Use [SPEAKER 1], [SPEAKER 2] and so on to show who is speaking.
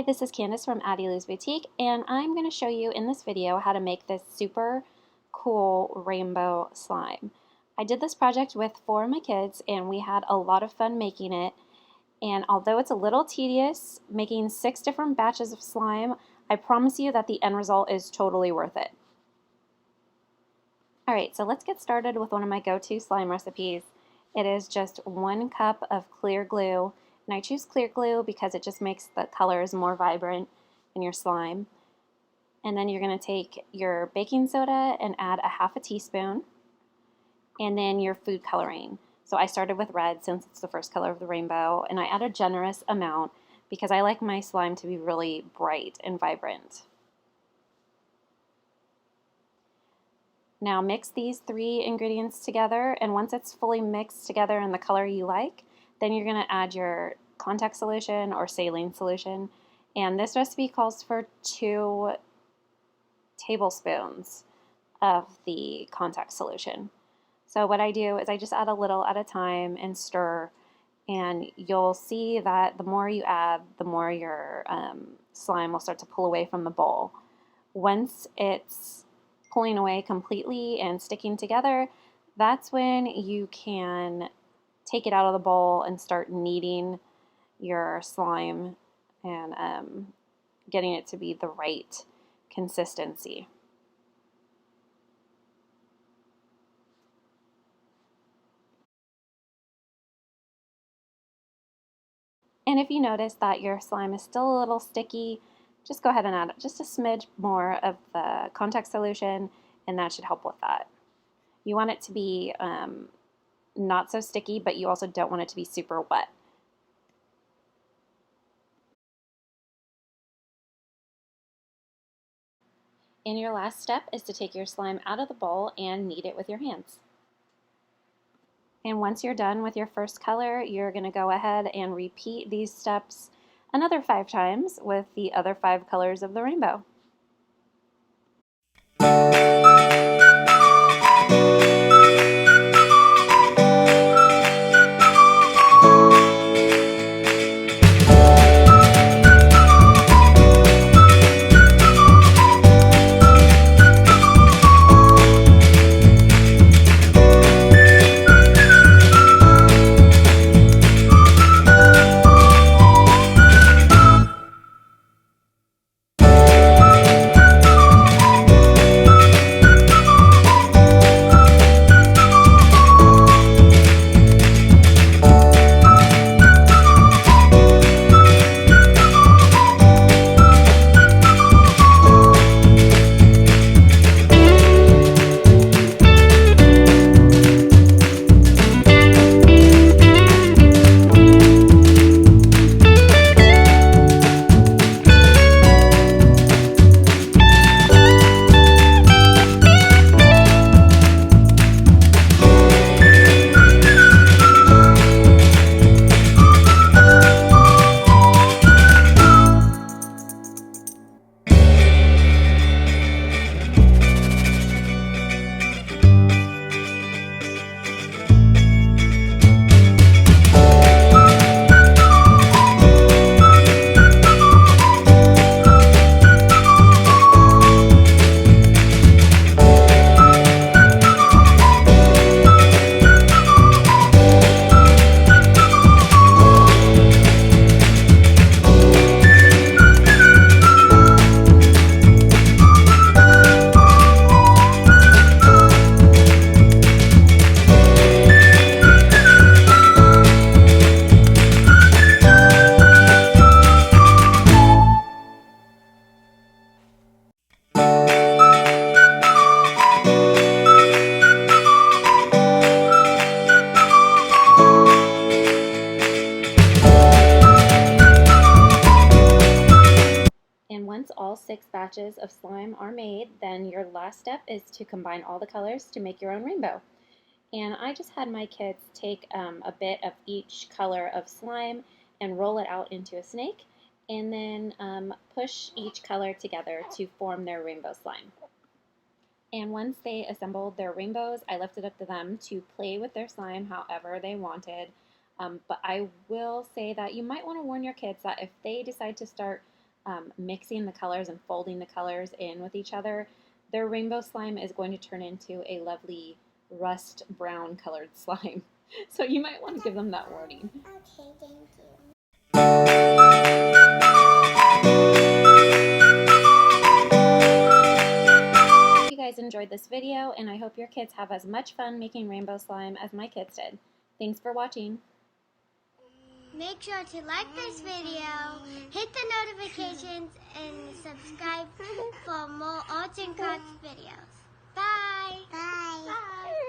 [SPEAKER 1] This is Candace from Addie Lou's Boutique, and I'm going to show you in this video how to make this super cool rainbow slime. I did this project with 4 of my kids, and we had a lot of fun making it. And although it's a little tedious, making 6 different batches of slime, I promise you that the end result is totally worth it. Alright, so let's get started with one of my go-to slime recipes. It is just 1 cup of clear glue. And I choose clear glue because it just makes the colors more vibrant in your slime. And then you're going to take your baking soda and add a half a teaspoon. And then your food coloring. So I started with red since it's the first color of the rainbow. And I add a generous amount because I like my slime to be really bright and vibrant. Now mix these 3 ingredients together, and once it's fully mixed together in the color you like, then you're going to add your contact solution or saline solution. And this recipe calls for 2 tablespoons of the contact solution. So what I do is I just add a little at a time and stir, and you'll see that the more you add, the more your slime will start to pull away from the bowl. Once it's pulling away completely and sticking together, that's when you can take it out of the bowl and start kneading your slime and getting it to be the right consistency. And if you notice that your slime is still a little sticky, just go ahead and add just a smidge more of the contact solution, and that should help with that. You want it to be not so sticky, but you also don't want it to be super wet. And your last step is to take your slime out of the bowl and knead it with your hands. And once you're done with your first color, you're going to go ahead and repeat these steps another 5 times with the other 5 colors of the rainbow. And once all 6 batches of slime are made, then your last step is to combine all the colors to make your own rainbow. And I just had my kids take a bit of each color of slime and roll it out into a snake, and then push each color together to form their rainbow slime. And once they assembled their rainbows, I left it up to them to play with their slime however they wanted. But I will say that you might want to warn your kids that if they decide to start mixing the colors and folding the colors in with each other, their rainbow slime is going to turn into a lovely rust brown colored slime. So you might want to give them that warning.
[SPEAKER 2] Okay, thank you.
[SPEAKER 1] You guys enjoyed this video, and I hope your kids have as much fun making rainbow slime as my kids did. Thanks for watching.
[SPEAKER 2] Make sure to like this video, hit the notifications, and subscribe for more Arts and Crafts videos. Bye! Bye! Bye!